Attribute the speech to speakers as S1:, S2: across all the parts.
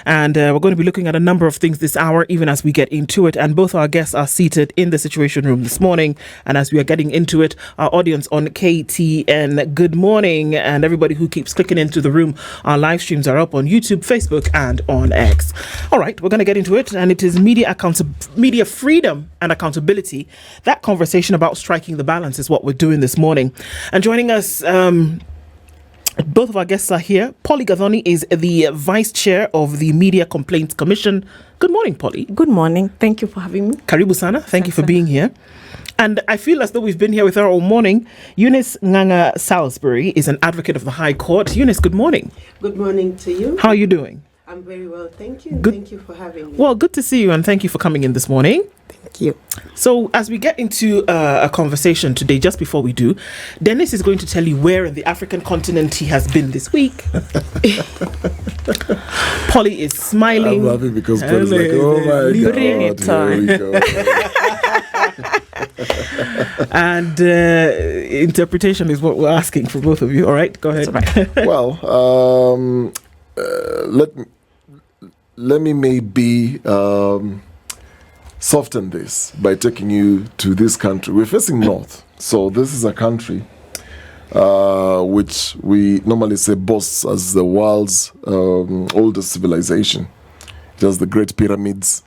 S1: And we're going to be looking at a number of things this hour, even as we get into it. And both our guests are seated in the Situation Room this morning. And as we are getting into it, our audience on KTN, good morning. And everybody who keeps clicking into the room, our live streams are up on YouTube, Facebook, and on X. All right, we're going to get into it. And it is media freedom and accountability. That conversation about striking the balance is what we're doing this morning. And joining us, both of our guests are here. Polly Gathoni is the Vice Chair of the Media Complaints Commission. Good morning, Polly.
S2: Good morning. Thank you for having me.
S1: Karibu sana. Thank you for being here. And I feel as though we've been here with her all morning. Eunice Nganga-Salisbury is an advocate of the High Court. Eunice, good morning.
S3: Good morning to you.
S1: How are you doing?
S3: I'm very well, thank you.
S1: Good.
S3: Thank you for having me.
S1: Well, good to see you, and thank you for coming in this morning.
S3: Thank you.
S1: So as we get into a conversation today, just before we do, Dennis is going to tell you where in the African continent he has been this week. Polly is smiling.
S4: I'm laughing because Polly's like, oh my God, here we go.
S1: And interpretation is what we're asking for both of you. All right, go ahead.
S4: Well, let me maybe soften this by taking you to this country. We're facing north. So this is a country which we normally say boasts as the world's oldest civilization. Just the Great Pyramids.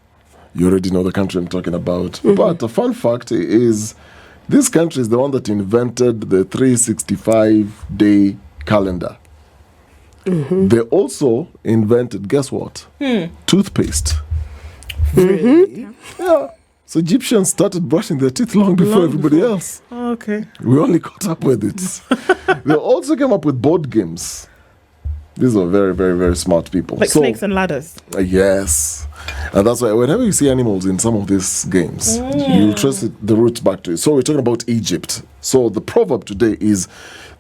S4: You already know the country I'm talking about. Mm-hmm. But the fun fact is this country is the one that invented the 365-day calendar. Mm-hmm. They also invented, guess what? Toothpaste.
S1: Really?
S4: Yeah. So Egyptians started brushing their teeth long before everybody else.
S1: Oh, okay.
S4: We only caught up with it. They also came up with board games. These are very, very, very smart people.
S1: Like snakes and ladders.
S4: Yes. And that's why whenever you see animals in some of these games, you'll trace the roots back to it. So we're talking about Egypt. So the proverb today is,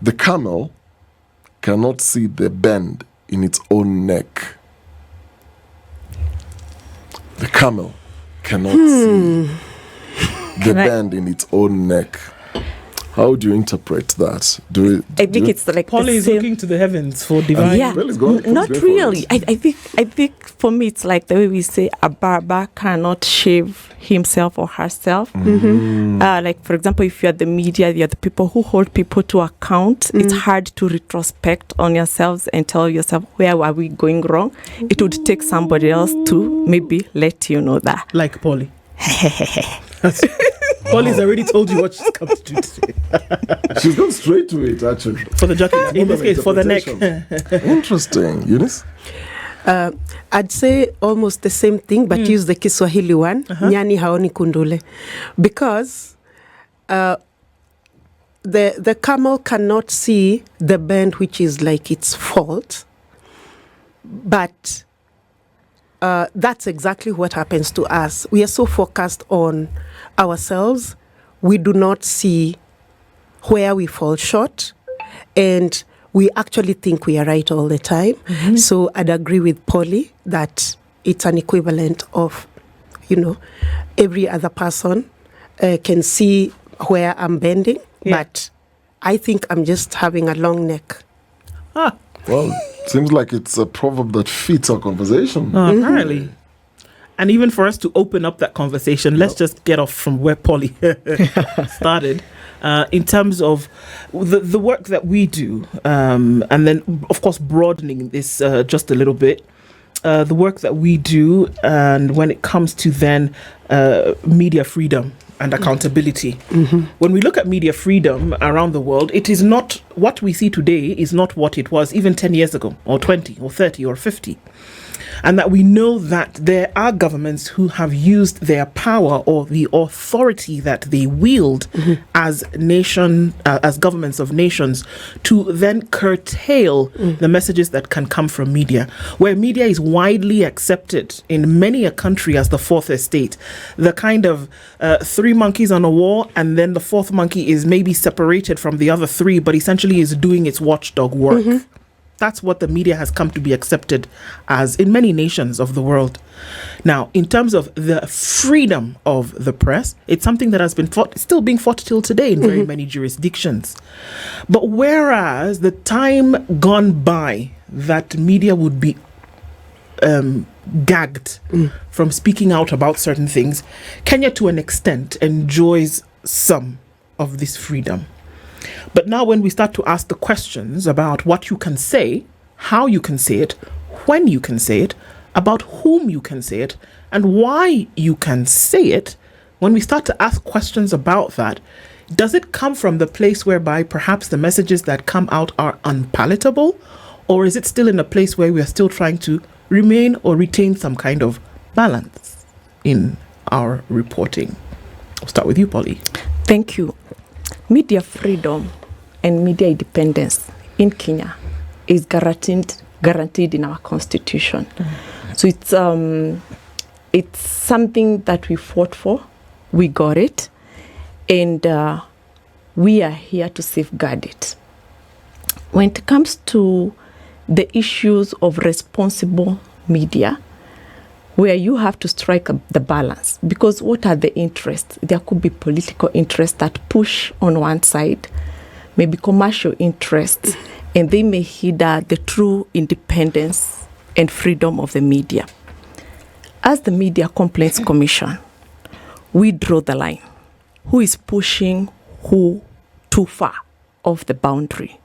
S4: the camel cannot see the bend in its own neck. The camel cannot see the bend in its own neck. How do you interpret that?
S2: I think it's like
S1: Polly is looking to the heavens for divine.
S2: Yeah, not really. I think for me it's like the way we say a barber cannot shave himself or herself. Mm-hmm. Like for example, if you're the media, you're the people who hold people to account. It's hard to retrospect on yourselves and tell yourself where are we going wrong. It would take somebody else to maybe let you know that.
S1: Like Polly. Polly's already told you what she's come to do today.
S4: She's gone straight to it, actually.
S1: For the jacket, in this case, for the neck.
S4: Interesting. Eunice?
S3: I'd say almost the same thing, but use the Kiswahili one, nyani haoni kundule. Because the camel cannot see the bend, which is like its fault. But that's exactly what happens to us. We are so focused on ourselves, we do not see where we fall short, and we actually think we are right all the time. Mm-hmm. So I'd agree with Polly that it's an equivalent of, every other person can see where I'm bending, but I think I'm just having a long neck.
S4: Well, seems like it's a proverb that fits our conversation.
S1: Apparently. And even for us to open up that conversation, let's just get off from where Polly started. In terms of the work that we do, and then, of course, broadening this just a little bit, the work that we do, and when it comes to then media freedom and accountability. Mm-hmm. When we look at media freedom around the world, it is not what we see today is not what it was even 10 years ago, or 20, or 30, or 50. And that we know that there are governments who have used their power or the authority that they wield as governments of nations to then curtail the messages that can come from media. Where media is widely accepted in many a country as the fourth estate, the kind of three monkeys on a wall, and then the fourth monkey is maybe separated from the other three, but essentially is doing its watchdog work. That's what the media has come to be accepted as in many nations of the world. Now, in terms of the freedom of the press, it's something that has been still being fought till today in very many jurisdictions. But whereas the time gone by that media would be gagged from speaking out about certain things. Kenya, to an extent, enjoys some of this freedom. But now when we start to ask the questions about what you can say, how you can say it, when you can say it, about whom you can say it, and why you can say it, when we start to ask questions about that, does it come from the place whereby perhaps the messages that come out are unpalatable? Or is it still in a place where we are still trying to remain or retain some kind of balance in our reporting? I'll start with you, Polly.
S2: Thank you. Media freedom and media independence in Kenya is guaranteed in our constitution. So it's something that we fought for. We got it, and we are here to safeguard it. When it comes to the issues of responsible media, where you have to strike the balance, because what are the interests? There could be political interests that push on one side, maybe commercial interests, and they may hinder the true independence and freedom of the media. As the Media Complaints Commission, we draw the line. Who is pushing who too far off the boundary?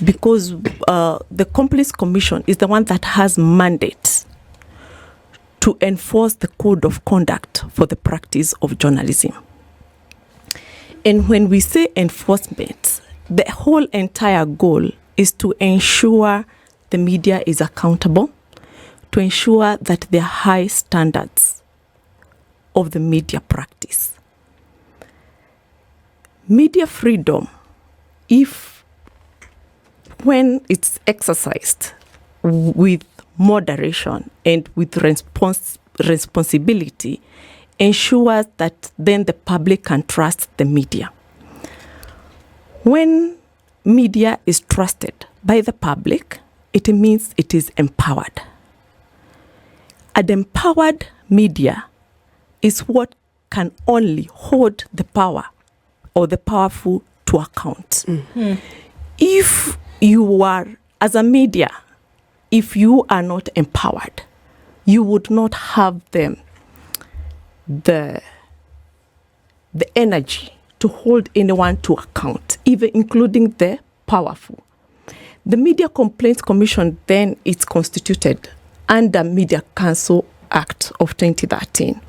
S2: Because the Complaints Commission is the one that has mandate to enforce the code of conduct for the practice of journalism. And when we say enforcement, the whole entire goal is to ensure the media is accountable, to ensure that there are high standards of the media practice. Media freedom, when it's exercised with moderation and with responsibility, ensures that then the public can trust the media. When media is trusted by the public, it means it is empowered. An empowered media is what can only hold the power or the powerful to account. If you are, as a media, if you are not empowered, you would not have the energy to hold anyone to account, even including the powerful. The Media Complaints Commission then is constituted under Media Council Act of 2013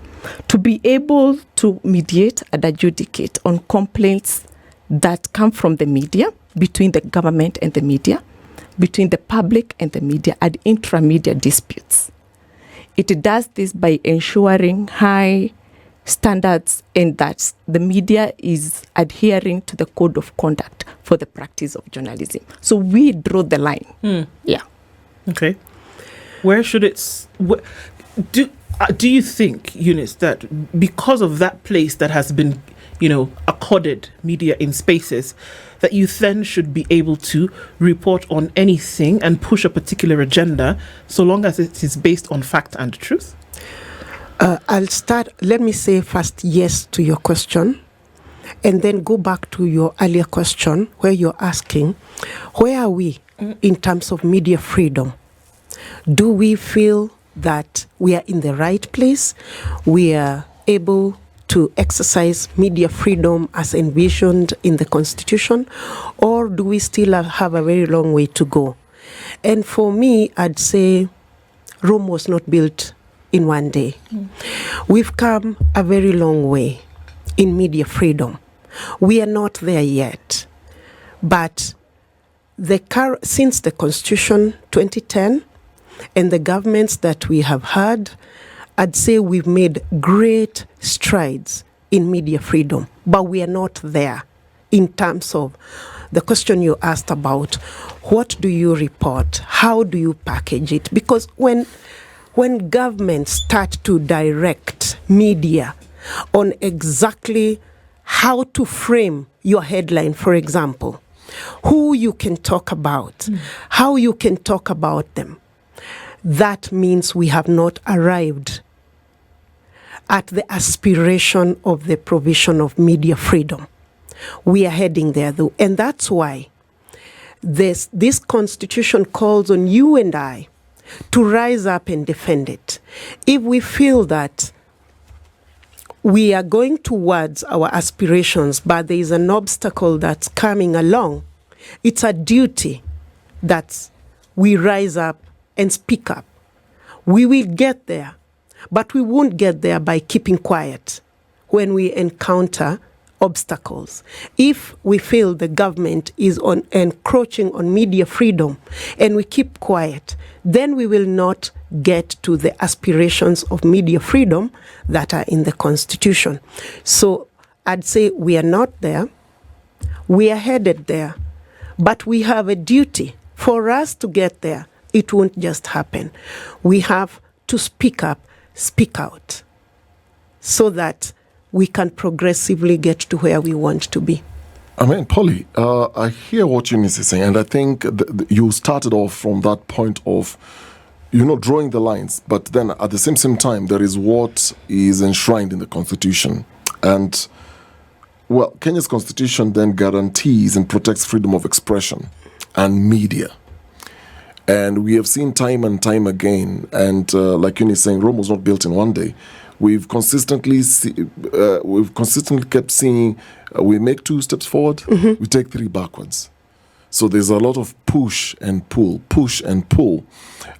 S2: to be able to mediate and adjudicate on complaints that come from the media, between the government and the media, between the public and the media, and intra-media disputes. It does this by ensuring high standards and that the media is adhering to the code of conduct for the practice of journalism. So we draw the line. Yeah.
S1: Okay. Where should it... Do you think, Eunice, that because of that place that has been, accorded media in spaces, that you then should be able to report on anything and push a particular agenda so long as it is based on fact and truth?
S3: I'll start. Let me say first yes to your question, and then go back to your earlier question where you're asking, where are we in terms of media freedom? Do we feel that we are in the right place? We are able to exercise media freedom as envisioned in the Constitution, or do we still have a very long way to go? And for me, I'd say Rome was not built in one day. We've come a very long way in media freedom. We are not there yet, but since the Constitution 2010 and the governments that we have had, I'd say we've made great strides in media freedom, but we are not there in terms of the question you asked about what do you report, how do you package it? Because when governments start to direct media on exactly how to frame your headline, for example, who you can talk about, how you can talk about them, that means we have not arrived at the aspiration of the provision of media freedom. We are heading there, though, and that's why this Constitution calls on you and I to rise up and defend it. If we feel that we are going towards our aspirations, but there is an obstacle that's coming along, it's a duty that we rise up and speak up. We will get there, but we won't get there by keeping quiet when we encounter obstacles. If we feel the government is encroaching on media freedom and we keep quiet, then we will not get to the aspirations of media freedom that are in the Constitution. So I'd say we are not there. We are headed there. But we have a duty. For us to get there, it won't just happen. We have to speak up, speak out, so that we can progressively get to where we want to be.
S4: I mean, Polly, I hear what Eunice is saying, and I think you started off from that point of, drawing the lines, but then at the same time, there is what is enshrined in the Constitution. And, well, Kenya's Constitution then guarantees and protects freedom of expression and media. And we have seen time and time again, and like Eunice is saying, Rome was not built in one day. We've consistently kept seeing we make 2 steps forward, we take 3 backwards. So there's a lot of push and pull.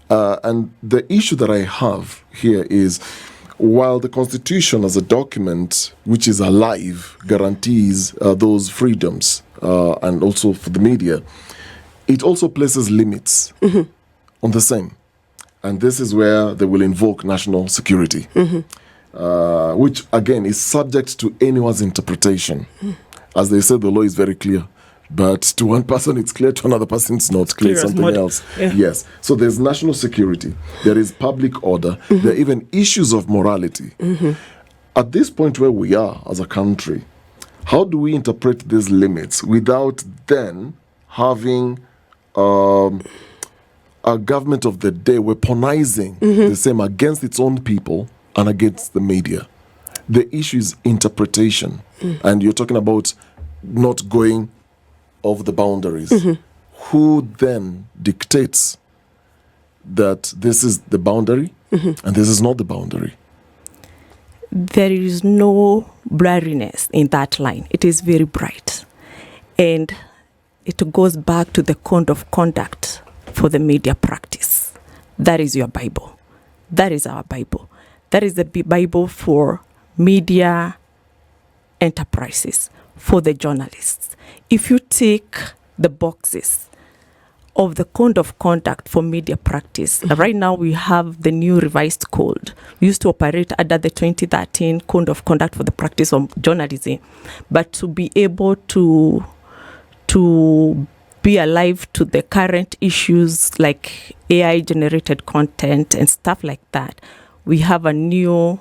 S4: And the issue that I have here is, while the Constitution as a document, which is alive, guarantees those freedoms and also for the media, it also places limits on the same. And this is where they will invoke national security. Which, again, is subject to anyone's interpretation. As they said, the law is very clear. But to one person, it's clear. To another person, it's not clear. Something else. Yeah. Yes. So there's national security. There is public order. There are even issues of morality. At this point where we are as a country, how do we interpret these limits without then having a government of the day weaponizing the same against its own people and against the media? The issue is interpretation. And you're talking about not going over the boundaries. Who then dictates that this is the boundary and this is not the boundary?
S2: There is no blurriness in that line. It is very bright. And it goes back to the code of conduct for the media practice. That is your Bible. That is our Bible. That is the Bible for media enterprises, for the journalists. If you take the boxes of the code of conduct for media practice, right now we have the new revised code. We used to operate under the 2013 code of conduct for the practice of journalism, but to be able to be alive to the current issues like AI-generated content and stuff like that, we have a new,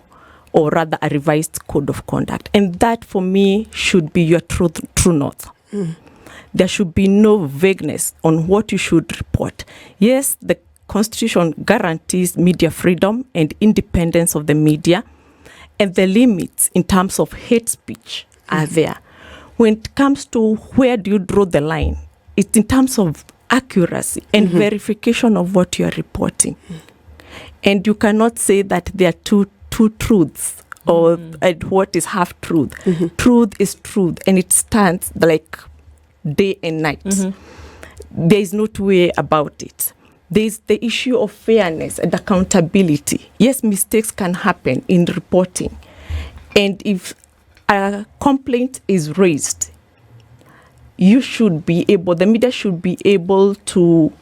S2: or rather a revised code of conduct. And that, for me, should be your true north. There should be no vagueness on what you should report. Yes, the Constitution guarantees media freedom and independence of the media, and the limits in terms of hate speech are there. When it comes to where do you draw the line, it's in terms of accuracy and verification of what you are reporting. And you cannot say that there are two truths or what is half truth. Truth is truth, and it stands like day and night. There is no two way about it. There is the issue of fairness and accountability. Yes, mistakes can happen in reporting. And if a complaint is raised, the media should be able to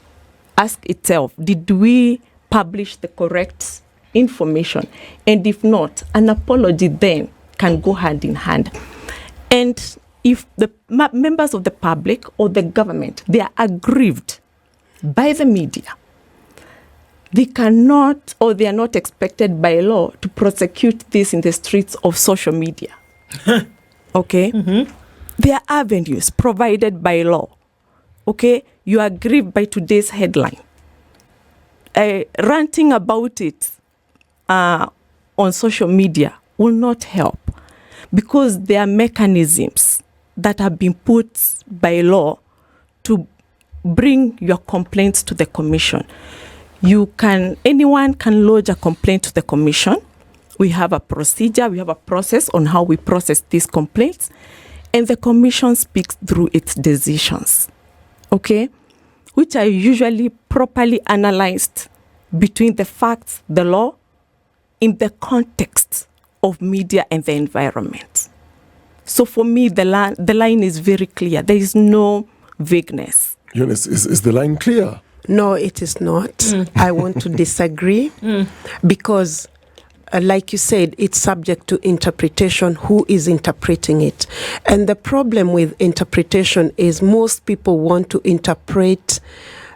S2: ask itself, did we publish the correct information? And if not, an apology then can go hand in hand. And if the members of the public or the government, they are aggrieved by the media, they cannot, or they are not expected by law to prosecute this in the streets of social media. Okay? There are avenues provided by law. Okay? You are aggrieved by today's headline. Ranting about it on social media will not help, because there are mechanisms that have been put by law to bring your complaints to the commission. anyone can lodge a complaint to the commission. We have a procedure, we have a process on how we process these complaints, and the commission speaks through its decisions, okay, which are usually properly analyzed between the facts, the law, in the context of media and the environment. So for me, the line is very clear. There is no vagueness.
S4: Eunice, is the line clear?
S3: No, it is not. I want to disagree because, like you said, it's subject to interpretation. Who is interpreting it? And the problem with interpretation is most people want to interpret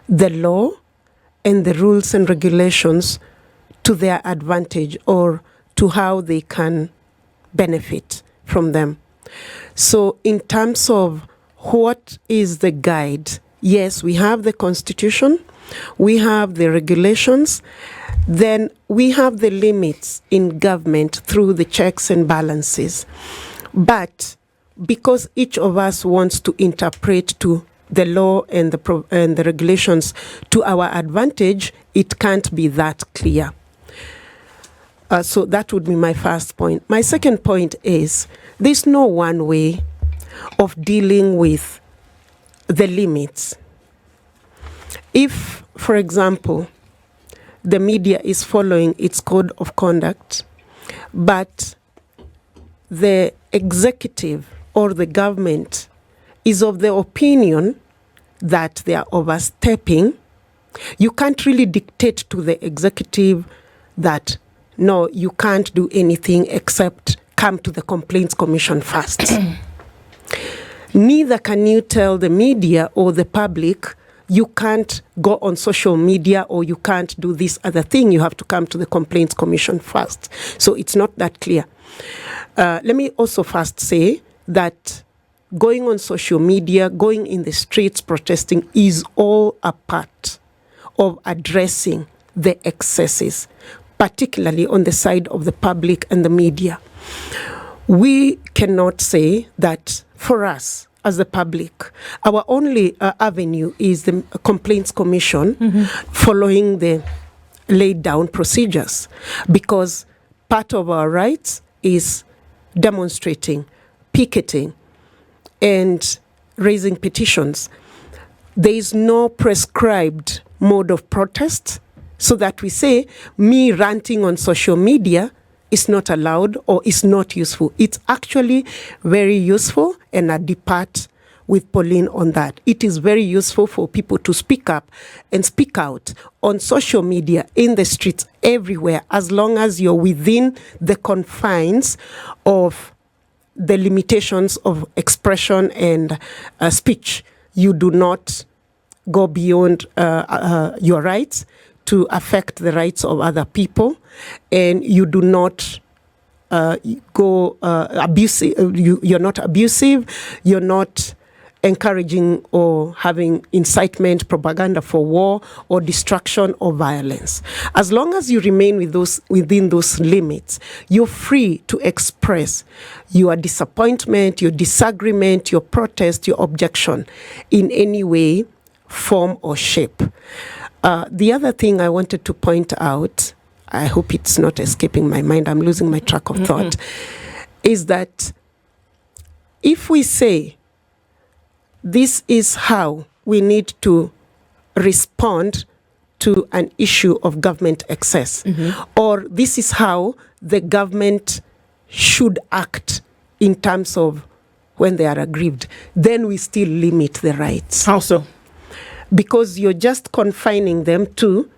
S3: the law and the rules and regulations to their advantage or to how they can benefit from them. So in terms of what is the guide, yes, we have the Constitution, we have the regulations, then we have the limits in government through the checks and balances. But because each of us wants to interpret to the law and the regulations to our advantage, it can't be that clear. So that would be my first point. My second point is there's no one way of dealing with the limits. If, for example, the media is following its code of conduct, but the executive or the government is of the opinion that they are overstepping, you can't really dictate to the executive that, no, you can't do anything except come to the Complaints Commission first. Neither can you tell the media or the public, you can't go on social media or you can't do this other thing. You have to come to the Complaints Commission first. So it's not that clear. Let me also first say that going on social media, going in the streets protesting is all a part of addressing the excesses, particularly on the side of the public and the media. We cannot say that for us as the public, our only avenue is the Complaints Commission following the laid down procedures, because part of our rights is demonstrating, picketing, and raising petitions. There is no prescribed mode of protest, so that we say me ranting on social media is not allowed or is not useful. It's actually very useful, and I depart with Pauline on that. It is very useful for people to speak up and speak out on social media, in the streets, everywhere, as long as you're within the confines of the limitations of expression and speech. You do not go beyond your rights to affect the rights of other people, and you do not go abusive. You're not abusive. You're not encouraging or having incitement, propaganda for war or destruction or violence. As long as you remain within those limits, you're free to express your disappointment, your disagreement, your protest, your objection in any way, form, or shape. The other thing I wanted to point out, I hope it's not escaping my mind, I'm losing my track of thought, is that if we say this is how we need to respond to an issue of government excess, or this is how the government should act in terms of when they are aggrieved, then we still limit the rights.
S1: How so?
S3: Because you're just confining them to,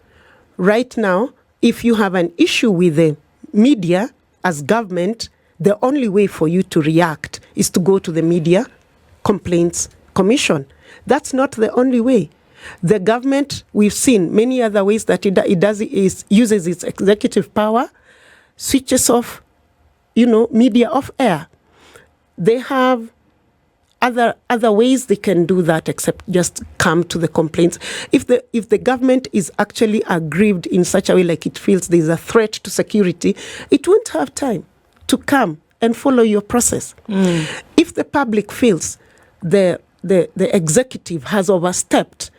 S3: right now, if you have an issue with the media as government, the only way for you to react is to go to the Media Complaints Commission. That's not the only way. The government, we've seen many other ways that it does is uses its executive power, switches off, media off air. They have other ways they can do that except just come to the complaints. If the government is actually aggrieved in such a way, like it feels there's a threat to security, it won't have time to come and follow your process. If the public feels the executive has overstepped,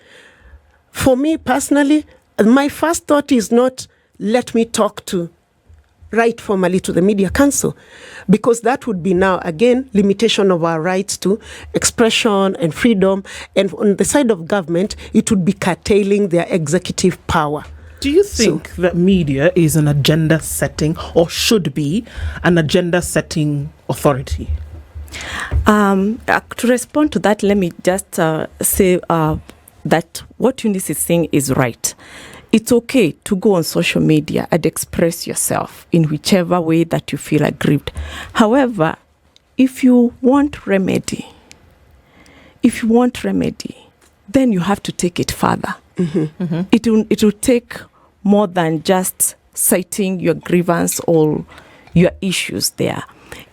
S3: for me personally, my first thought is not, let me write formally to the Media Council, because that would be now, again, limitation of our rights to expression and freedom. And on the side of government, it would be curtailing their executive power.
S1: Do you think that media is an agenda setting, or should be an agenda setting authority?
S2: To respond to that, let me just say that what Eunice is saying is right. It's okay to go on social media and express yourself in whichever way that you feel aggrieved. However, if you want remedy, then you have to take it further.
S3: Mm-hmm.
S2: Mm-hmm. It will take more than just citing your grievance or your issues there.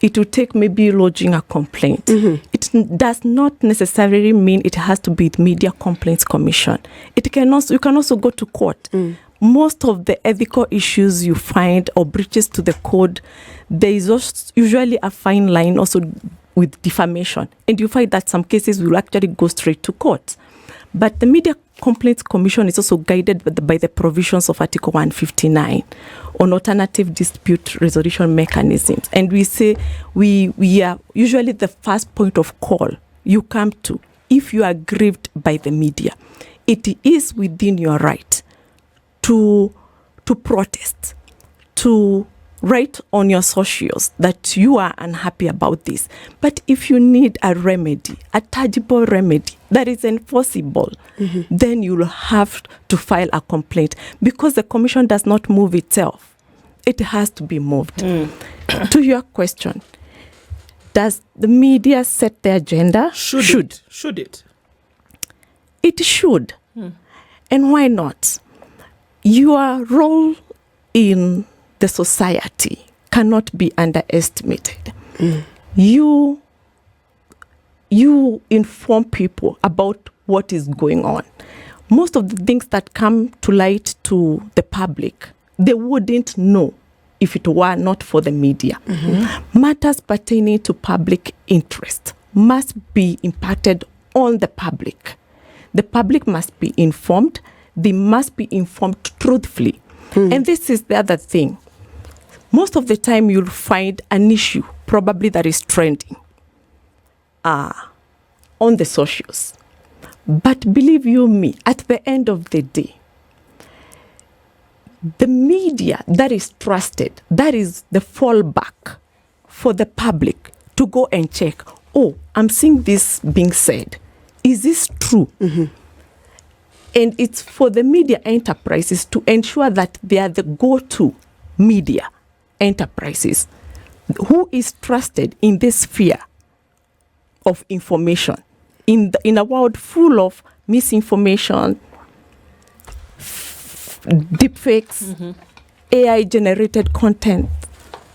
S2: It will take maybe lodging a complaint.
S3: Mm-hmm.
S2: It does not necessarily mean it has to be the Media Complaints Commission. You can also go to court. Most of the ethical issues you find or breaches to the code, there is usually a fine line also with defamation. And you find that some cases will actually go straight to court. But the Media Complaints Commission is also guided by the provisions of Article 159 on alternative dispute resolution mechanisms. And we say we are usually the first point of call you come to if you are aggrieved by the media. It is within your right to protest, to write on your socials that you are unhappy about this. But if you need a remedy, a tangible remedy that is enforceable, then you'll have to file a complaint, because the commission does not move itself. It has to be moved. To your question, does the media set the agenda?
S1: Should it?
S2: It should. And why not? Your role in the society cannot be underestimated. You inform people about what is going on. Most of the things that come to light to the public, they wouldn't know if it were not for the media. Matters pertaining to public interest must be imparted on the public. The public must be informed. They must be informed truthfully. And this is the other thing. Most of the time you'll find an issue probably that is trending on the socials. But believe you me, at the end of the day, the media that is trusted, that is the fallback for the public to go and check, I'm seeing this being said. Is this true? And it's for the media enterprises to ensure that they are the go-to media enterprises who is trusted in this sphere of information in a world full of misinformation, deepfakes, AI generated content,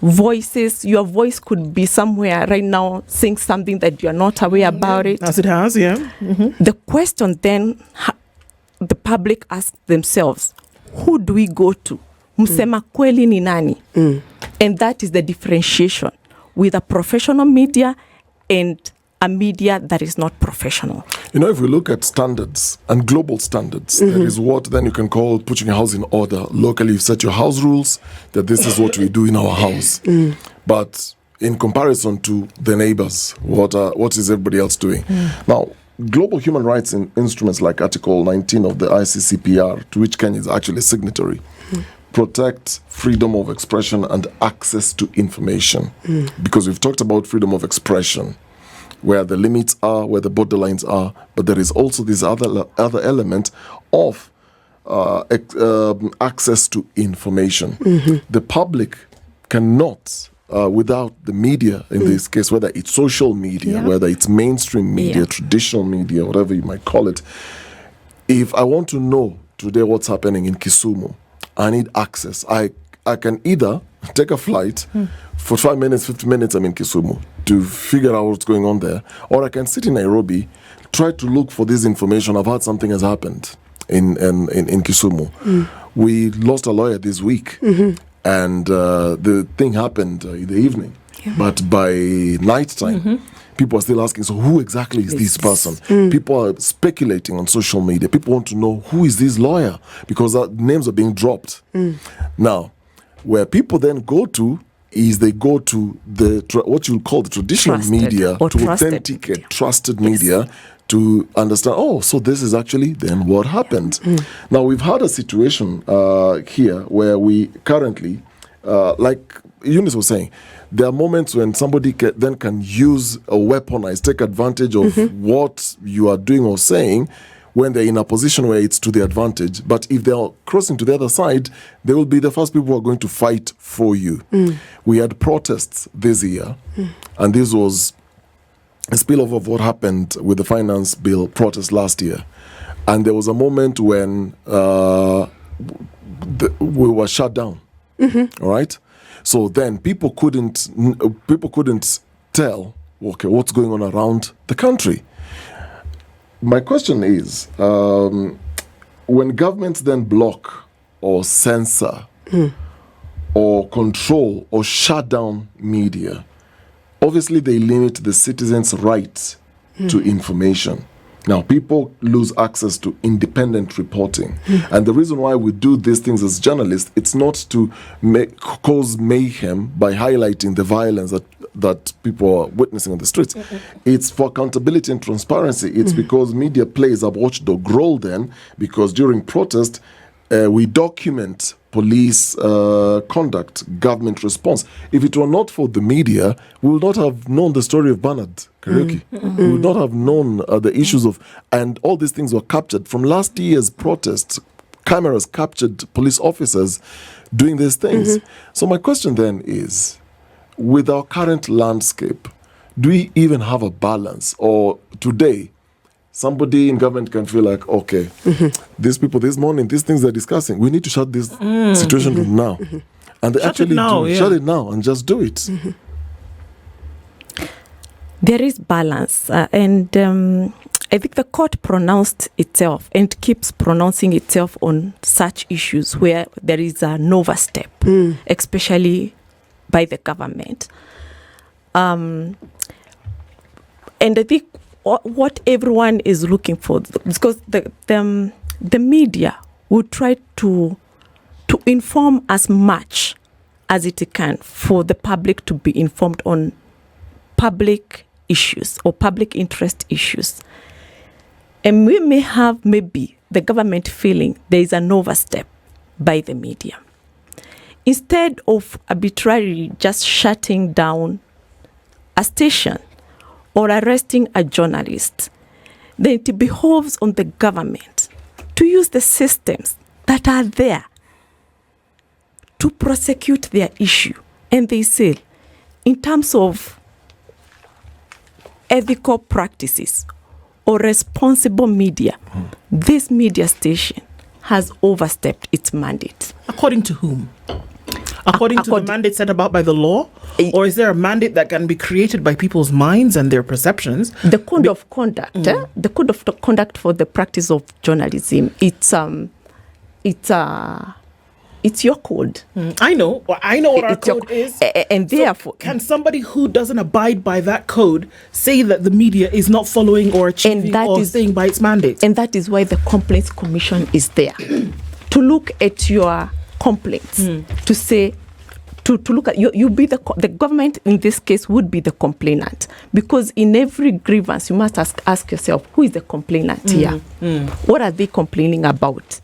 S2: voices. Your voice could be somewhere right now saying something that you're not aware about it.
S1: As it has, yeah.
S2: The question then the public ask themselves, who do we go to? Msema kweli ni nani? And that is the differentiation with a professional media and a media that is not professional.
S4: If we look at standards and global standards, there is what then you can call putting your house in order. Locally, you set your house rules, that this is what we do in our house. But in comparison to the neighbors, what is everybody else doing? Now, global human rights instruments like Article 19 of the ICCPR, to which Kenya is actually a signatory, protect freedom of expression and access to information. Because we've talked about freedom of expression, where the limits are, where the borderlines are, but there is also this other element of access to information. The public cannot, without the media, in this case, whether it's social media, whether it's mainstream media, traditional media, whatever you might call it, if I want to know today what's happening in Kisumu, I need access. I can either take a flight for 5 minutes, 50 minutes, I'm in Kisumu, to figure out what's going on there, or I can sit in Nairobi, try to look for this information. I've heard something has happened in Kisumu. We lost a lawyer this week, and the thing happened in the evening, but by night time, People are still asking, so who exactly is this person? People are speculating on social media. People want to know, who is this lawyer? Because names are being dropped. Now, where people then go to is they go to what you call the traditional media to authenticate trusted media to understand, so this is actually then what happened. Now, we've had a situation here where we currently, like Eunice was saying, there are moments when somebody can use a weaponize, take advantage of what you are doing or saying when they're in a position where it's to their advantage. But if they're crossing to the other side, they will be the first people who are going to fight for you. We had protests this year, and this was a spillover of what happened with the finance bill protest last year. And there was a moment when we were shut down. All right? So then people couldn't tell, okay, what's going on around the country. My question is, when governments then block or censor or control or shut down media, obviously they limit the citizens' right to information. Now, people lose access to independent reporting. And the reason why we do these things as journalists, it's not to cause mayhem by highlighting the violence that people are witnessing on the streets. It's for accountability and transparency. It's because media plays a watchdog role then, because during protest, we document police conduct, government response. If it were not for the media, we would not have known the story of Bernard Kariuki. We would not have known the issues of, and all these things were captured from last year's protests. Cameras captured police officers doing these things. So my question then is, with our current landscape, do we even have a balance? Or today, somebody in government can feel like, okay, these people this morning, these things they're discussing, we need to shut this situation down now. And they shut it now and just do it.
S2: There is balance. And I think the court pronounced itself and keeps pronouncing itself on such issues where there is an overstep, especially by the government. And I think what everyone is looking for, because the media will try to inform as much as it can for the public to be informed on public issues or public interest issues. And we may have maybe the government feeling there is an overstep by the media. Instead of arbitrarily just shutting down a station or arresting a journalist, then it behoves on the government to use the systems that are there to prosecute their issue. And they say, in terms of ethical practices or responsible media, this media station has overstepped its mandate.
S1: According to whom? According to the mandate set about by the law? Or is there a mandate that can be created by people's minds and their perceptions?
S2: The code of conduct, the code of conduct for the practice of journalism, it's your code.
S1: I know what our code is.
S2: And therefore,
S1: can somebody who doesn't abide by that code say that the media is not following or achieving or staying by its mandate?
S2: And that is why the Complaints Commission is there, to look at your complaints, to say, to look at you be the government in this case would be the complainant, because in every grievance you must ask yourself, who is the complainant here? What are they complaining about?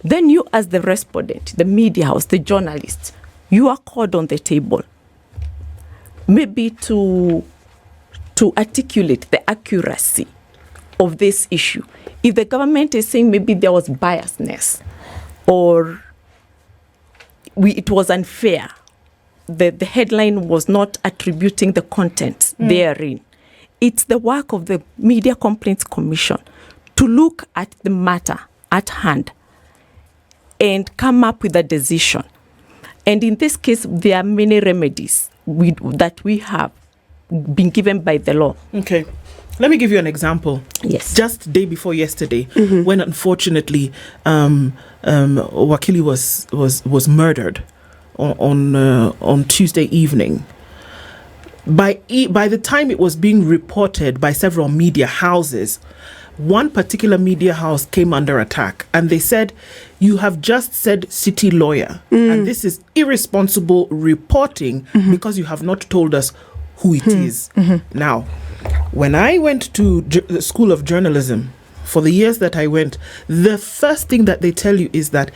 S2: Then you, as the respondent, the media house, the journalist, you are called on the table, maybe to articulate the accuracy of this issue. If the government is saying maybe there was biasness or it was unfair, the headline was not attributing the content therein, it's the work of the Media Complaints Commission to look at the matter at hand and come up with a decision. And in this case, there are many remedies that we have been given by the law.
S1: Okay. Let me give you an example.
S2: Yes.
S1: Just day before yesterday, when unfortunately Wakili was murdered on Tuesday evening. by the time it was being reported by several media houses, one particular media house came under attack, and they said, you have just said city lawyer, and this is irresponsible reporting because you have not told us who it is. Now, when I went to the School of Journalism, for the years that I went, the first thing that they tell you is that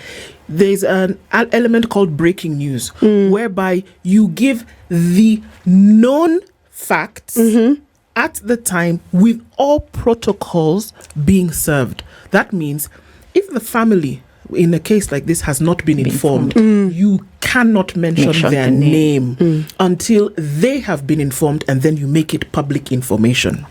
S1: there's an element called breaking news, whereby you give the known facts at the time with all protocols being served. That means if the family in a case like this has not been informed, you cannot mention their name until they have been informed, and then you make it public information.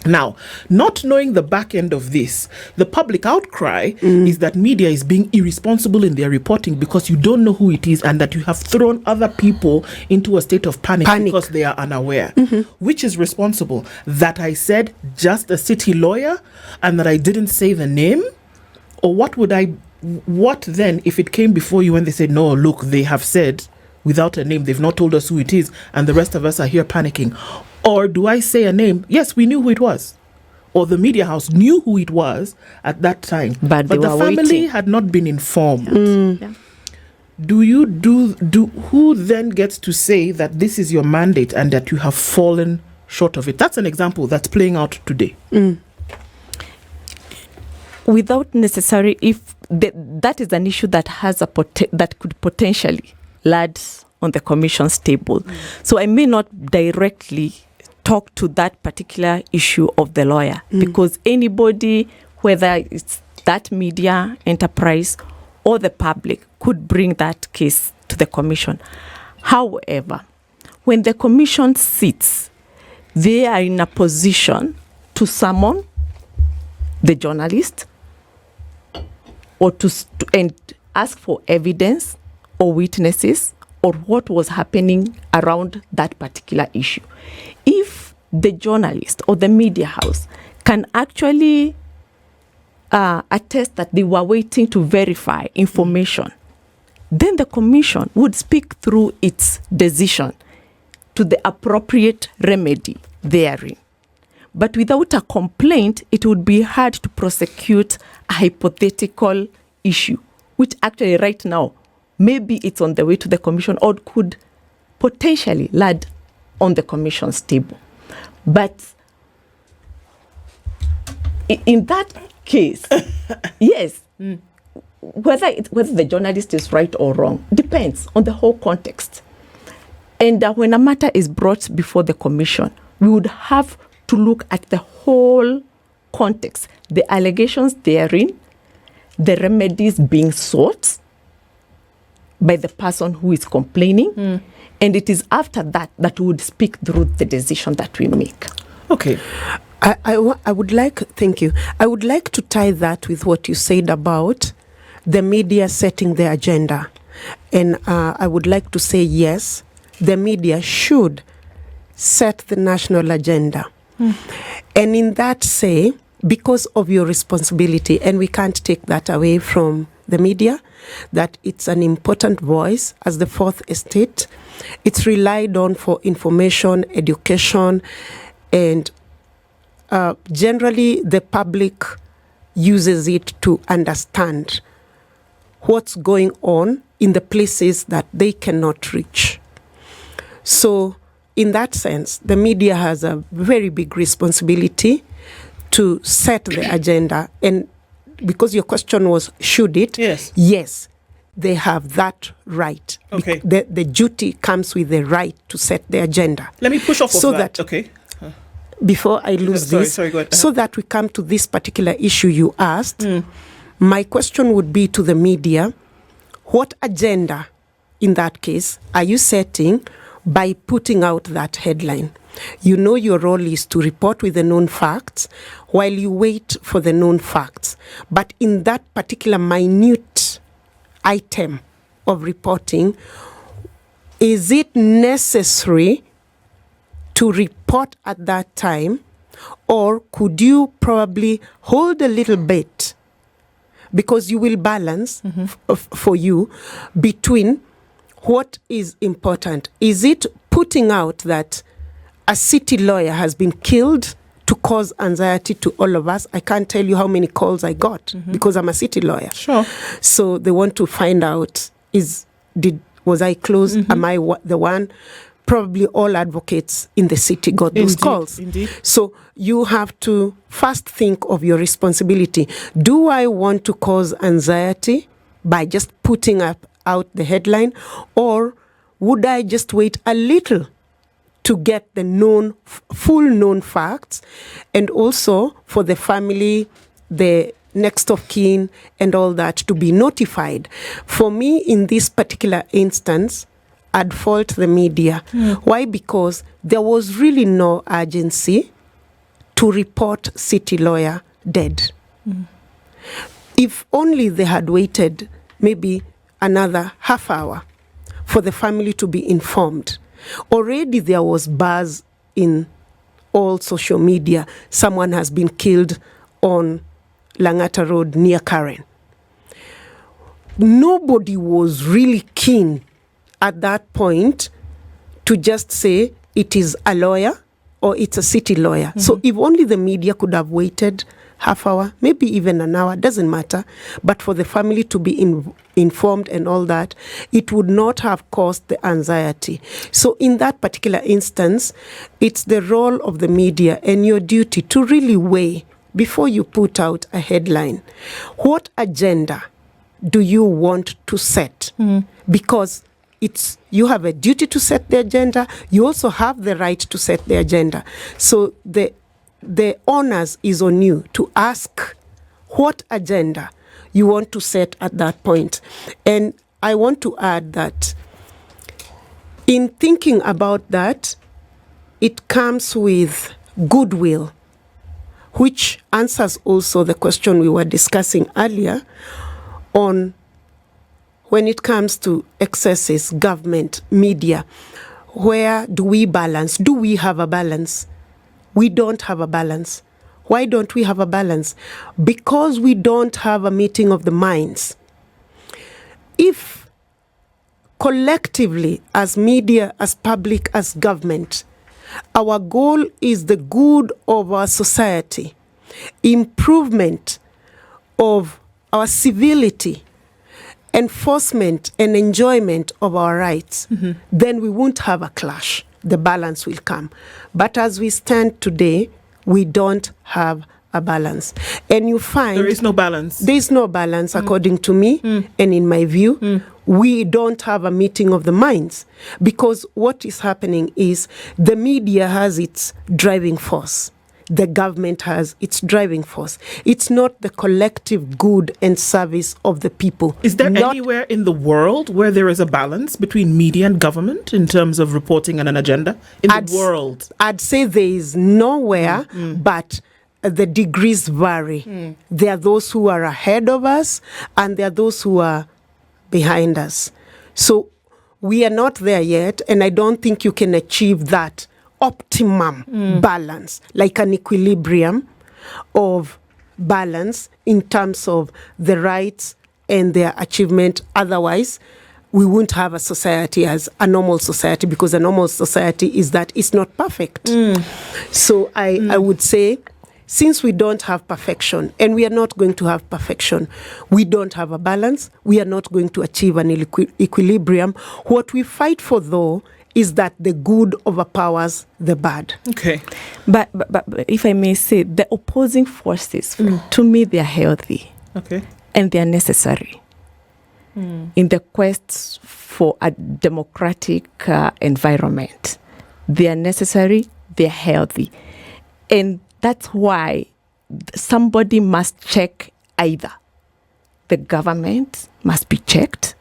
S1: Now, not knowing the back end of this, the public outcry is that media is being irresponsible in their reporting because you don't know who it is, and that you have thrown other people into a state of panic. Because they are unaware. Which is responsible? That I said just a city lawyer and that I didn't say the name? Or what then if it came before you and they said, no, look, they have said without a name, they've not told us who it is, and the rest of us are here panicking? Or do I say a name? Yes, we knew who it was. Or the media house knew who it was at that time. But the family had not been informed. Who then gets to say that this is your mandate and that you have fallen short of it? That's an example that's playing out today.
S2: Without necessary, if that is an issue that has that could potentially land on the commission's table. So I may not directly talk to that particular issue of the lawyer, because anybody, whether it's that media enterprise or the public, could bring that case to the commission. However, when the commission sits, they are in a position to summon the journalist or and ask for evidence or witnesses or what was happening around that particular issue. If the journalist or the media house can actually attest that they were waiting to verify information, then the commission would speak through its decision to the appropriate remedy therein. But without a complaint, it would be hard to prosecute a hypothetical issue, which actually right now, maybe it's on the way to the commission or could potentially land on the commission's table. But in that case, yes, whether the journalist is right or wrong depends on the whole context. And when a matter is brought before the commission, we would have to look at the whole context, the allegations therein, the remedies being sought by the person who is complaining, and it is after that that we would speak through the decision that we make.
S1: Okay.
S3: I would like, thank you. I would like to tie that with what you said about the media setting the agenda. And I would like to say, yes, the media should set the national agenda. And in that say, because of your responsibility, and we can't take that away from the media, that it's an important voice as the fourth estate. It's relied on for information, education, and generally the public uses it to understand what's going on in the places that they cannot reach. So in that sense, the media has a very big responsibility to set the agenda. And because your question was, should it?
S1: Yes.
S3: Yes, they have that right.
S1: Okay.
S3: The duty comes with the right to set the agenda.
S1: Let me push off
S3: so
S1: of that.
S3: that.
S1: Okay.
S3: Before I lose this,
S1: sorry, go ahead.
S3: so that we come to this particular issue you asked, my question would be to the media, what agenda, in that case, are you setting by putting out that headline? You know your role is to report with the known facts while you wait for the known facts. But in that particular minute item of reporting, is it necessary to report at that time, or could you probably hold a little bit, because you will balance for you between what is important? Is it putting out that a city lawyer has been killed to cause anxiety to all of us. I can't tell you how many calls I got because I'm a city lawyer.
S1: Sure.
S3: So they want to find out, was I close? Am I the one? Probably all advocates in the city got those calls.
S1: Indeed.
S3: So you have to first think of your responsibility. Do I want to cause anxiety by just putting out the headline, or would I just wait a little to get the full known facts, and also for the family, the next of kin and all that to be notified? For me, in this particular instance, I'd fault the media. Why? Because there was really no urgency to report city lawyer dead. If only they had waited maybe another half hour for the family to be informed. Already there was buzz in all social media. Someone has been killed on Langata Road near Karen. Nobody was really keen at that point to just say it is a lawyer or it's a city lawyer. So if only the media could have waited half hour, maybe even an hour, doesn't matter, but for the family to be informed and all that, it would not have caused the anxiety. So in that particular instance, it's the role of the media and your duty to really weigh before you put out a headline. What agenda do you want to set? Because you have a duty to set the agenda. You also have the right to set the agenda. So the onus is on you to ask what agenda you want to set at that point. And I want to add that in thinking about that, it comes with goodwill, which answers also the question we were discussing earlier on when it comes to excesses, government, media. Where do we balance? Do we have a balance? We don't have a balance. Why don't we have a balance? Because we don't have a meeting of the minds. If collectively, as media, as public, as government, our goal is the good of our society, improvement of our civility, enforcement and enjoyment of our rights, then we won't have a clash. The balance will come. But as we stand today, we don't have a balance. And you find
S1: there is no balance.
S3: There is no balance according to me and in my view. We don't have a meeting of the minds, because what is happening is the media has its driving force. The government has its driving force. It's not the collective good and service of the people.
S1: Is there anywhere in the world where there is a balance between media and government in terms of reporting and an agenda? The world?
S3: I'd say there is nowhere, but the degrees vary. There are those who are ahead of us, and there are those who are behind us. So we are not there yet, and I don't think you can achieve that optimum balance, like an equilibrium of balance in terms of the rights and their achievement. Otherwise, we won't have a society as a normal society, because a normal society is that it's not perfect. So I would say, since we don't have perfection, and we are not going to have perfection, we don't have a balance, we are not going to achieve an equilibrium. What we fight for, though, is that the good overpowers the bad.
S1: Okay.
S2: But if I may say, the opposing forces, to me, they are healthy.
S1: Okay.
S2: And they are necessary in the quest for a democratic environment. They are necessary, they are healthy. And that's why somebody must check either. The government must be checked,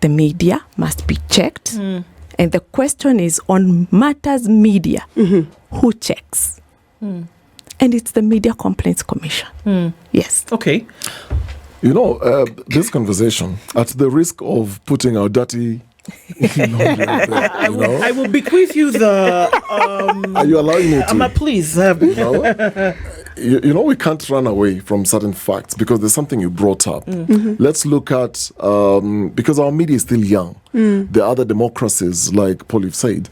S2: the media must be checked, and the question is, on matters media, who checks? And it's the Media Complaints Commission. Yes.
S1: Okay.
S4: You know, this conversation, at the risk of putting our dirty laundry out there,
S1: I will bequeath you the...
S4: are you allowing me to?
S1: Please.
S4: You know, we can't run away from certain facts, because there's something you brought up. Let's look at, because our media is still young, the other democracies, like Paul, you've said,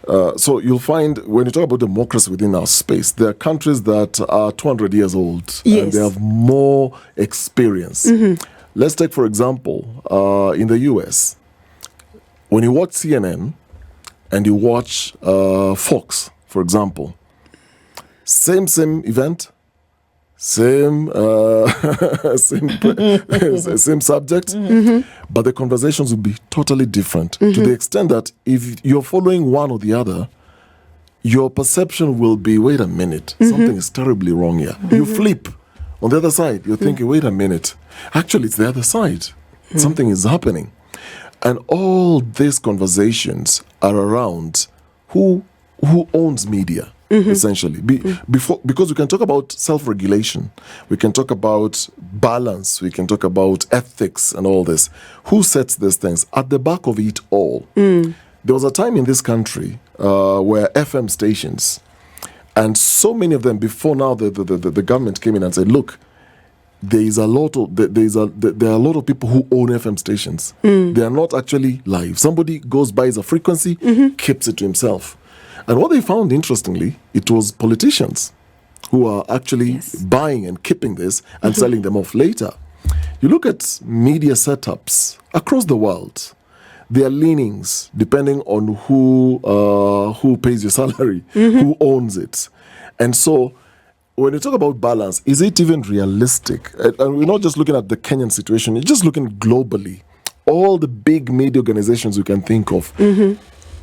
S4: So you'll find when you talk about democracy within our space, there are countries that are 200 years old and they have more experience. Let's take, for example, in the US, when you watch CNN and you watch Fox, for example, same event, same same subject, but the conversations will be totally different to the extent that if you're following one or the other, your perception will be, wait a minute, something is terribly wrong here. You flip on the other side, you're thinking, wait a minute, actually it's the other side. Something is happening. And all these conversations are around who owns media. Essentially, because we can talk about self-regulation, we can talk about balance, we can talk about ethics and all this. Who sets these things? At the back of it all, there was a time in this country where FM stations, and so many of them before now, the government came in and said, look, there are a lot of people who own FM stations. They are not actually live. Somebody goes buys a frequency, keeps it to himself. And what they found, interestingly, it was politicians who are actually buying and keeping this and selling them off later. You look at media setups across the world, there are leanings depending on who pays your salary, who owns it. And so when you talk about balance, is it even realistic? And we're not just looking at the Kenyan situation, you're just looking globally. All the big media organizations you can think of.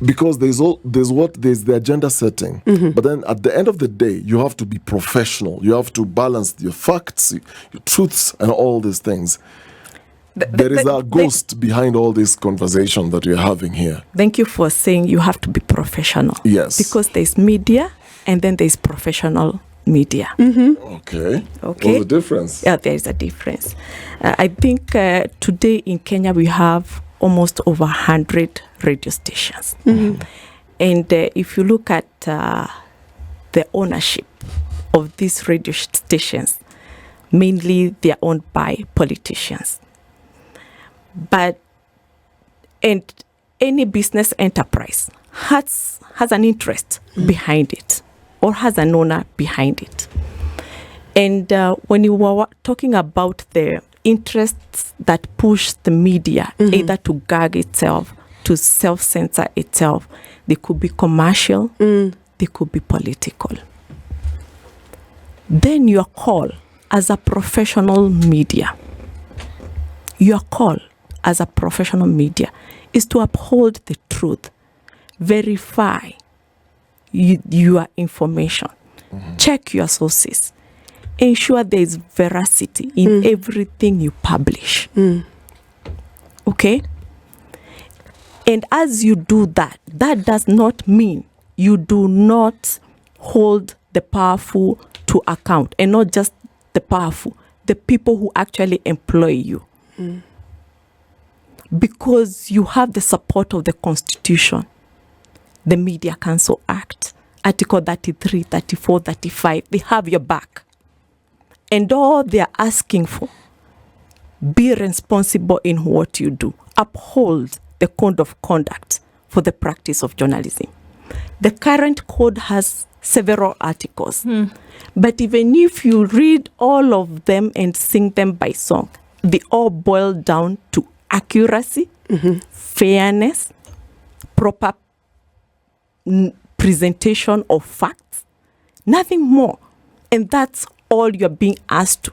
S4: Because there's the agenda setting, but then at the end of the day, you have to be professional. You have to balance your facts, your truths, and all these things. There is a ghost behind all this conversation that we're having here.
S2: Thank you for saying you have to be professional.
S4: Yes.
S2: Because there's media, and then there's professional media.
S4: Okay. What's the difference?
S2: Yeah, there's a difference. I think today in Kenya we have almost over 100 radio stations. And if you look at the ownership of these radio stations, mainly they are owned by politicians. And any business enterprise has an interest behind it or has an owner behind it. And when you were talking about the interests that push the media either to gag itself, to self-censor itself, they could be commercial, they could be political. Then your call as a professional media, is to uphold the truth, verify your information, check your sources, ensure there is veracity in everything you publish. Okay? And as you do that, that does not mean you do not hold the powerful to account, and not just the powerful, the people who actually employ you. Because you have the support of the Constitution, the Media Council Act, Article 33, 34, 35, they have your back. And all they are asking for, be responsible in what you do. Uphold the code of conduct for the practice of journalism. The current code has several articles. But even if you read all of them and sing them by song, they all boil down to accuracy, fairness, proper presentation of facts, nothing more. And that's all you're being asked to.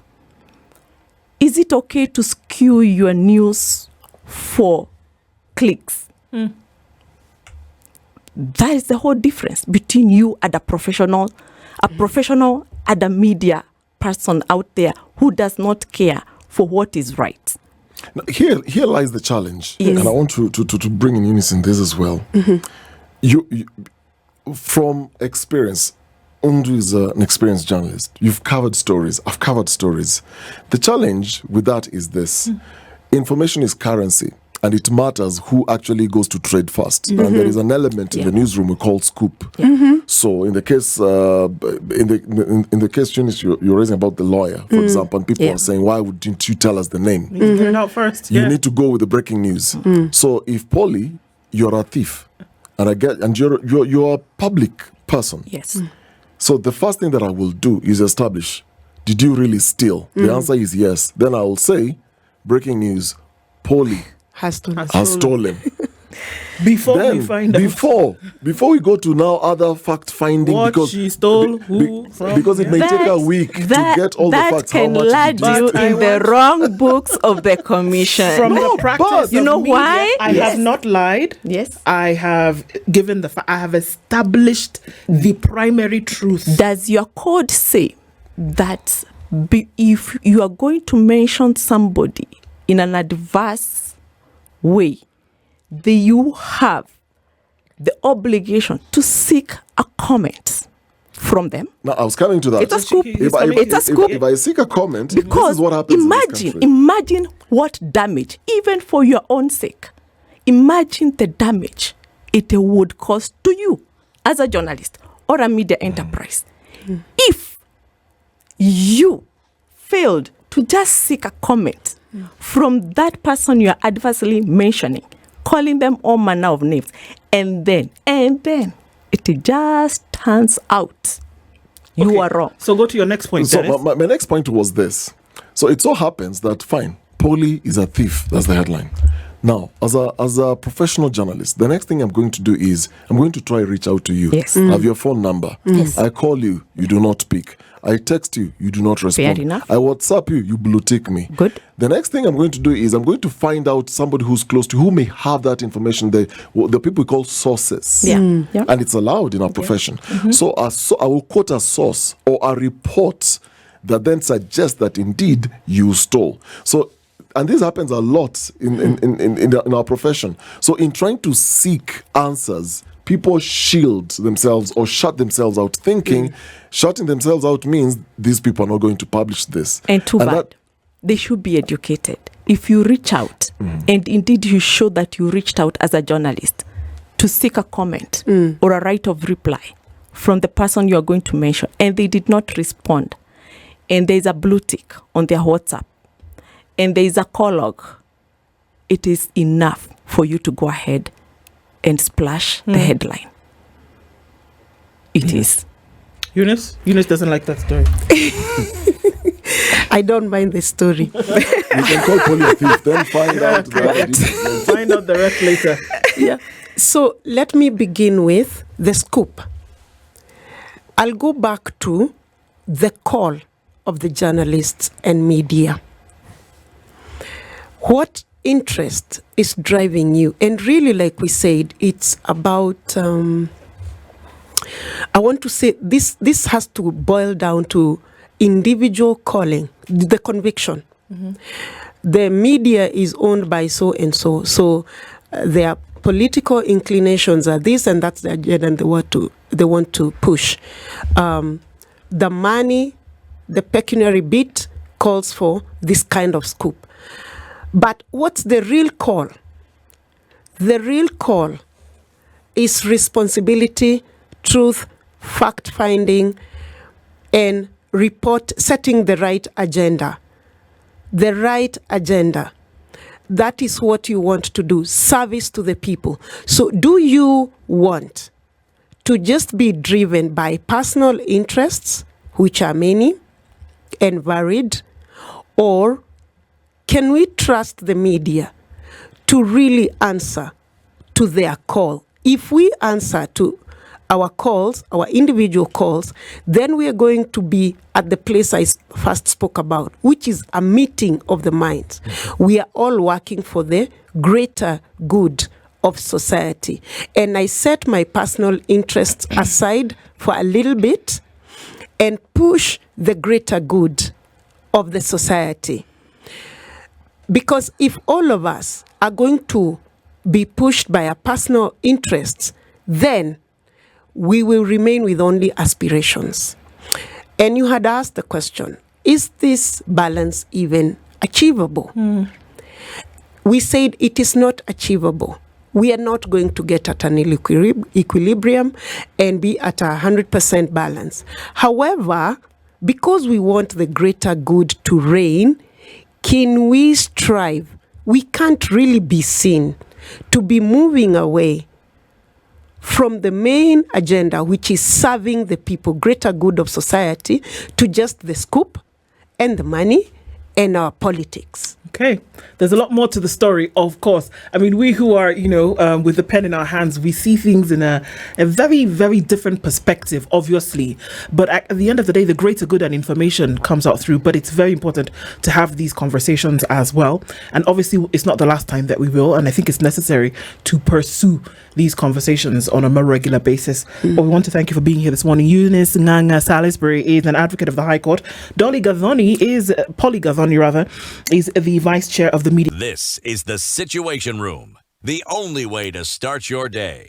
S2: Is it okay to skew your news for clicks? That is the whole difference between you and a professional and a media person out there who does not care for what is right.
S4: Now, here lies the challenge,
S2: Yes.
S4: and I want to bring in Eunice in this as well. You, from experience, Undu is an experienced journalist. You've covered stories. I've covered stories. The challenge with that is this. Information is currency, and it matters who actually goes to trade first. And there is an element in the newsroom we call scoop. So in the case, in the case, Eunice, you're raising about the lawyer, for example, and people are saying, why wouldn't you tell us the name?
S1: You get it out first.
S4: You need to go with the breaking news. So if Polly, you're a thief, and you're a public person.
S2: Yes.
S4: So the first thing that I will do is establish, did you really steal? The answer is yes. Then I will say, breaking news, Polly
S3: Has
S4: stolen.
S1: Before
S4: Then,
S1: we find out
S4: before we go to now other fact finding,
S1: what
S4: because
S1: she stole, who from,
S4: because it may take a week to get all the facts. How much
S2: that can
S4: did
S2: land
S4: you
S2: you in the wrong books of the commission.
S1: from
S4: No,
S1: the practice.
S4: but-
S1: of
S2: You know
S1: media,
S2: why?
S1: I
S2: Yes.
S1: have not lied.
S2: Yes.
S1: I have given I have established the primary truth.
S2: Does your code say that if you are going to mention somebody in an adverse way, you have the obligation to seek a comment from them?
S4: Now, I was coming to that.
S2: It's a scoop. It's a scoop.
S4: If I seek a comment, this
S2: Because
S4: is what happens in this country.
S2: imagine what damage, even for your own sake, imagine the damage it would cause to you as a journalist or a media enterprise if you failed to just seek a comment from that person you are adversely mentioning, calling them all manner of names, and then it just turns out you
S1: Okay.
S2: are wrong.
S1: So go to your next point.
S4: So
S1: Dennis.
S4: my next point was this. So it so happens that, fine, Polly is a thief. That's the headline. Now, as a professional journalist, the next thing I'm going to do is I'm going to try reach out to you.
S2: Yes.
S4: I have your phone number.
S2: Yes.
S4: I call you, you do not pick. I text you, you do not respond.
S2: Fair enough.
S4: I WhatsApp you, you blue tick me.
S2: Good.
S4: The next thing I'm going to do is I'm going to find out somebody who's close to who may have that information. The people we call sources.
S2: Yeah. Yeah.
S4: And it's allowed in our profession. So I will quote a source or a report that then suggests that indeed you stole. So, and this happens a lot in our profession. So in trying to seek answers, people shield themselves or shut themselves out, thinking shutting themselves out means these people are not going to publish this.
S2: And too bad.
S4: that-
S2: They should be educated. If you reach out, and indeed you show that you reached out as a journalist to seek a comment or a right of reply from the person you are going to mention, and they did not respond, and there is a blue tick on their WhatsApp, and there is a call log, it is enough for you to go ahead and splash the headline. It is.
S1: Eunice doesn't like that story.
S3: I don't mind the story.
S4: You can call Polly a thief, then find out the other details.
S1: Find out the rest later.
S3: Yeah. So let me begin with the scoop. I'll go back to the call of the journalists and media. What interest is driving you? And really, like we said, it's about, I want to say this has to boil down to individual calling, the conviction. The media is owned by so and so. So their political inclinations are this, and that's the agenda they want to push. The money, the pecuniary bit calls for this kind of scoop. But what's the real call? The real call is responsibility, truth, fact-finding, and setting the right agenda. The right agenda. That is what you want to do, service to the people. So do you want to just be driven by personal interests, which are many and varied, or can we trust the media to really answer to their call? If we answer to our calls, our individual calls, then we are going to be at the place I first spoke about, which is a meeting of the minds. We are all working for the greater good of society. And I set my personal interests aside for a little bit and push the greater good of the society. Because if all of us are going to be pushed by our personal interests, then we will remain with only aspirations. And you had asked the question, is this balance even achievable? We said it is not achievable. We are not going to get at an equilibrium and be at 100% balance. However, because we want the greater good to reign, can we strive? We can't really be seen to be moving away from the main agenda, which is serving the people, greater good of society, to just the scoop and the money and our politics.
S1: Okay. There's a lot more to the story, of course. I mean, we who are, with the pen in our hands, we see things in a very, very different perspective, obviously. But at the end of the day, the greater good and information comes out through. But it's very important to have these conversations as well. And obviously, it's not the last time that we will. And I think it's necessary to pursue these conversations on a more regular basis. But we want to thank you for being here this morning. Eunice Nganga-Salisbury is an advocate of the High Court. Polly Gathoni, is the Vice Chair of the Media.
S5: This is the Situation Room, the only way to start your day.